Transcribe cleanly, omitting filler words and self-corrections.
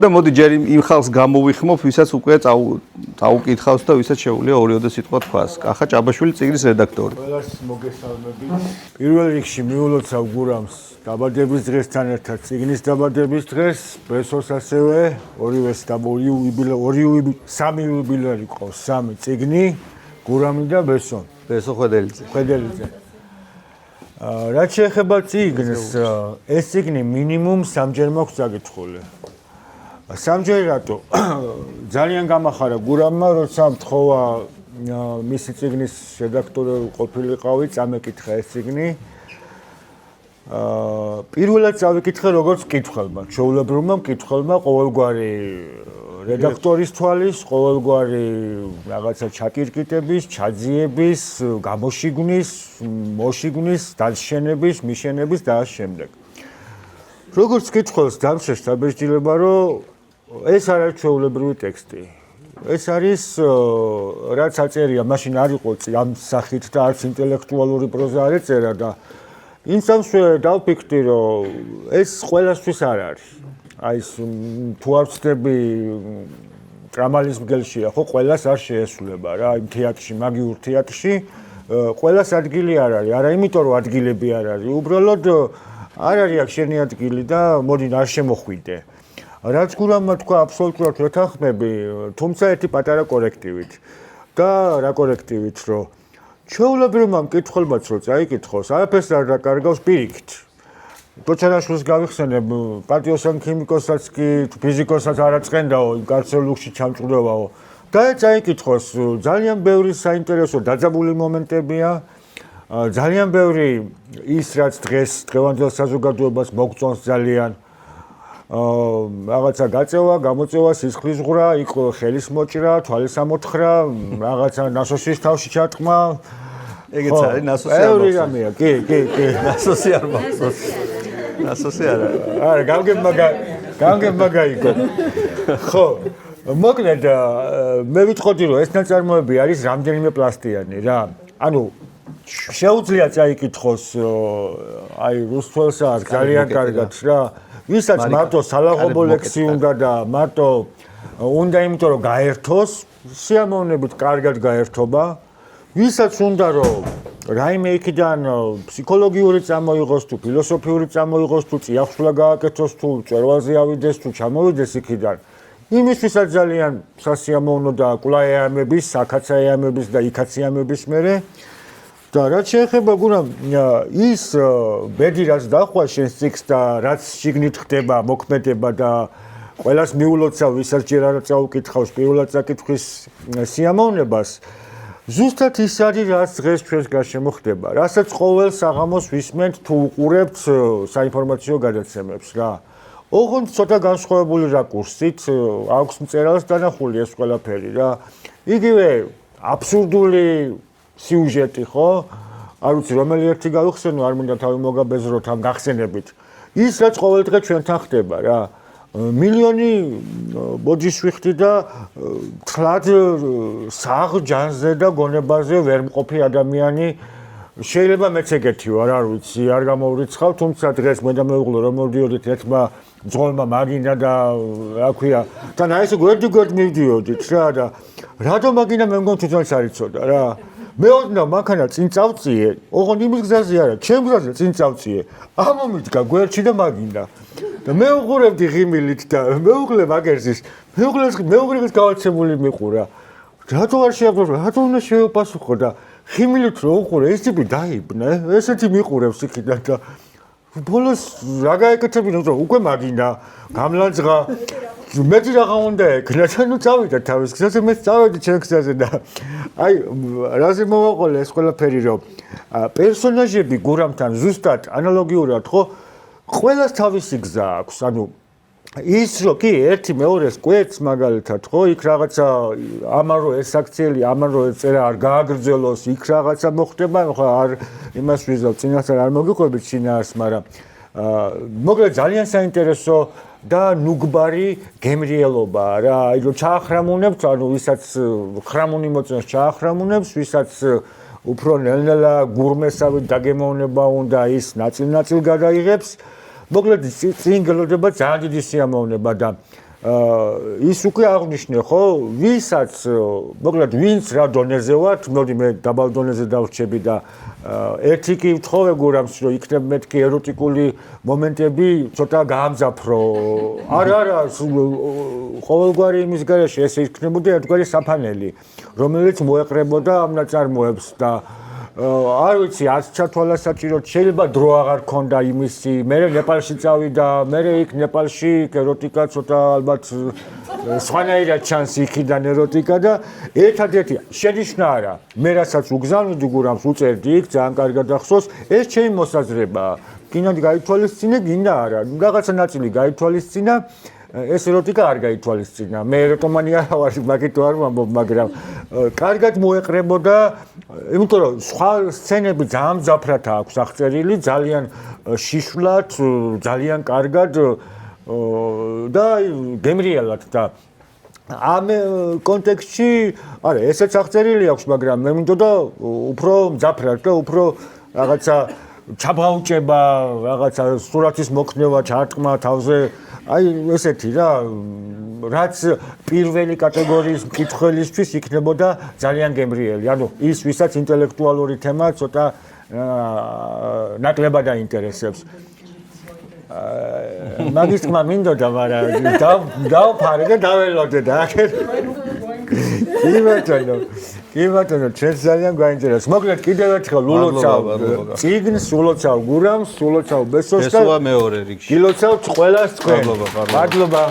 და მოდი ჯერ იმ ხალხს გამოვიხმობ, ვისაც უკვე წაუკითხავს და ვისაც შეუძლია ორიოდე სიტყვა თქვას. კახა ჭაბაშვილი წიგნის რედაქტორი. ყველას მოგესალმებით. პირველ რიგში მიულოცავ გურამს დაბადების დღესთან ერთად წიგნის დაბადების დღეს, ბესოს ასევე სამი იუბილეარი ყავს, სამი წიგნი, გურამი და ბესო. ბესო ხვედელიძე. რაც შეეხება წიგნს, ეს წიგნი მინიმუმ 3-ჯერ მაქვს წაკითხული. 3-ჯერ რატო? ძალიან გამახარა გურამმა, როცა მთხოვა მისი წიგნის რედაქტორი ყოფილიყავი, წამეკითხა ეს წიგნი. პირველად წავიკითხე როგორც მკითხველმა, ჩვეულებრივმა მკითხველმა ყოველგვარი რედაქტორის თვალის, ყოველგვარი რაღაცა ჩაკირკიტების, ჩაძიების, გამოშიგნის, მოშიგნის, დაშენების, მიშენების და ამ შემდეგ. როგორც მკითხველს დამშეს დაბეჭდილება, რომ ეს არ არის ჩვეულებრივი ტექსტი. ეს არის რაც აწერია, მაშინ არ იყო ამ სახით და არც ინტელექტუალური პროზა არ ეწერა და იმ სამშვე დავფიქრდი, რომ ეს ყველასთვის არ არის. აი ეს თუ არ ვწდები ტრამალის მგელშია, ხო ყველას არ შეესრულება რა, იმ თეატრში, მაგიურ თეატრში ყველას ადგილი არ არის, არა იმიტომ რომ ადგილები არ არის, უბრალოდ არ არის აქ შენი ადგილი და მოდი არ შემოხვიდე. რაც გურამმა თქვა აბსოლუტურად ვეთანხმები, თუმცა ერთი პატარა კორექტივით. და რა კორექტივით, რომ ჩვეულებრივმა მკითხველმაც რო წაიკითხოს, არაფერს არ დაკარგავს პირიქით. დოჩანაშვილს გავიხსენებ, პატიოსან ქიმიკოსაც კი ფიზიკოსაც არ აწყენდაო, გარცელუხში ჩამჭრდევაო. და წაიკითხოს, ძალიან ბევრი საინტერესო დაძაბული მომენტებია, ძალიან ბევრი ის რაც დღევანდელ საზოგადოებას მოგწონს ძალიან. რაღაცა გაწევა, გამოწევა, სისხლის ღვრა, იქ ხელის მოჭრა, თვალის ამოთხრა, რაღაცა ნასოსის თავში ჩატყმა. ეგეც არის ნასოსი არ მაქვს. რამეა, კი. ნასოსი არ მაქვს. ნასოსი არა. არა, გამგებ მაგაიკო. ხო, მოკლედ მე ვიტყოდი რომ ეს ნაწარმოები არის რამდენიმე პლასტიანი რა. ანუ შეუძლია წაიკითხოს აი რუსთველსა ძალიან კარგად რა. ვისაც მარტო სალაღობო ლექსი უნდა და მარტო უნდა იმიტომ რომ გაერთოს, სიამოვნებით კარგად გაერთობა. ვისაც უნდა რომ რაიმე იქიდან ფსიქოლოგიური წამოიღოს თუ ფილოსოფიური წამოიღოს თუ წიაღშლა გააკეთოს თუ წერვალზე ავიდეს თუ ჩამოვიდეს იქიდან, იმისთვისაც ძალიან სასიამოვნო და კვლაეამების, საკაცაეამების და იქაციამების მერე. და რაც შეეხება გურამ ის ბედი რაც დახვა შენს წიგნს და რაც შიგნით ხდება მოქმედება და ყველას მიულოცავ, ვისაც ჯერ არ წაუკითხავს პირველად წაკითხვის სიამოვნებას, ზუსტად ის არის რაც დღეს ჩვენს გარშემო ხდება, რასაც ყოველ საღამოს ვისმენთ თუ უყურებთ საინფორმაციო გადაცემებს რა. ოღონდ ცოტა განსხვავებული რაკურსით აქვს მწერალს დანახული ეს ყველაფერი რა. იგივე აბსურდული სიუჟეტი ხო? არ ვიცი რომელი ერთი გავიხსენო, არ მინდა თავი მოგაბეზროთ ამ გახსენებით. ის რაც ყოველ დღე ჩვენთან ხდება რა. მილიონი ბოჯიშვიხტი და თლად საღ ჯანზე და გონებაზე ვერ მყოფი ადამიანი შეიძლება მეც ეგეთი ვარ, არ ვიცი, არ გამოვრიცხავ, თუმცა დღეს მე და მეუღლე რომ მოვდიოდით ერთმა ძღოლმა მაგინა და რა ქვია, თან აი ესე გვერდ მივდიოდით რა და რატომ მაგინა მე მგონი თვითონაც არ იცოდა რა. მეოდნა მანქანა წინ წავწიე, ოღონდ იმის გზაზე არა, ჩემ გზაზე წინ წავწიე. ამომიდგა გვერდში და მაგინდა. და მე უყურებდი ღიმილით და მეუღლე მაგერზის, მეუღლეს გავაცემული მიყურა. რატო არ შეაძლო, რატო უნდა შევაპასუხო და ღიმილით რო უყურე, ეს ტიპი დაიბნე, ესეთი მიყურებს იქიდან და ბოლოს რა გაეკეთებინა, რომ უკვე მაგინდა, გამლანძღა მეტი რაღა უნდა ეკნა, ანუ წავიდა თავის გზაზე, მეც წავედი ჩემ გზაზე და აი რაზე მოვაყოლე ეს ყველაფერი, რომ პერსონაჟები გურამთან ზუსტად ანალოგიურად ხო ყველას თავისი გზა აქვს, ანუ ის რომ კი ერთი მეორეს კვეთს მაგალითად ხო, იქ რაღაცა ამან რო ეს აქციელი, ამან რო ეს წერა არ გააგრძელოს, იქ რაღაცა მოხდება, ხო არ იმას ვიზავ, წინასწარ არ მოგიყვებით შინაარს, მაგრამ მოკლედ ძალიან საინტერესო და ნუგბარი გემრიელობაა რა, აი რომ ჩაახრამუნებთ, ანუ ვისაც ხრამუნი მოწონს ჩაახრამუნებს, ვისაც უფრო ნელ-ნელა გურმესავით დაგემოვნება უნდა ის ნაწილ-ნაწილ გადაიღებს. მოკლედ წინ გელოდება ძალიან დიდი სიამოვნება და ის უკვე აღნიშნე ხო ვისაც მოკლედ ვინც რა დონეზე ვართ მოდი მე დაბალ დონეზე დავრჩები და ერთი კი ვთხოვე გურამს რომ იქნებ მეთქი ეროტიკული მომენტები ცოტა გაამძაფრო არა ყოველგვარი იმის გარეშე ესე იქნებოდა ერთგვარი საფანელი რომელიც მოეყრებოდა ამ ნაწარმოებს და არ ვიცი არც ჩათვალასაჭიროდ შეიძლება დრო აღარ ქონდა იმისი მე ნეპალში წავიდა მე იქ ნეპალში ეროტიკა ცოტა ალბათ სხვანაირად ჩანს იქიდან ეროტიკა და ერთადერთი შენიშვნა არა მე რასაც უგზავნიდი გურამს უწერდი იქ ძალიან კარგად ახსოვს ეს ჩემი მოსაზრებაა კიდევ გაითვალისწინე გინდა არა რაღაცა ნაწილი გაითვალისწინა ეს ეროტიკა არ გაითვალისწინა მე ეროტომანი არ ვარ მაგით არ ვამბობ მაგრამ კარგად მოეყრებოდა იმიტომ რომ სხვა სცენები ძალიან მძაფრად აქვს აღწერილი ძალიან შიშვლად ძალიან კარგად და გემრიელად და ამ კონტექსტში არა ესეც აღწერილი აქვს მაგრამ მე მინდოდა უფრო მძაფრად და უფრო რაღაცა ჩაბაუჭება რაღაცა სურათის მოქნევა ჩარტყმა თავზე აი ესეთი რა რაც პირველი კატეგორიის მკითხველისთვის იქნებოდა ძალიან გემრიელი ანუ ის ვისაც ინტელექტუალური თემა ცოტა ნაკლებად აინტერესებს მაგის თქმა მინდოდა მაგრამ დავფარე და დაველოდე და კი ბატონო ჩვენ ძალიან გვაინტერესებს მოკლედ კიდევ ერთხელ ულოცავ წიგნს ულოცავ გურამს ულოცავ ბესოს და ესოა მეორე რიგში გილოცავთ ყველას თქვენ მადლობა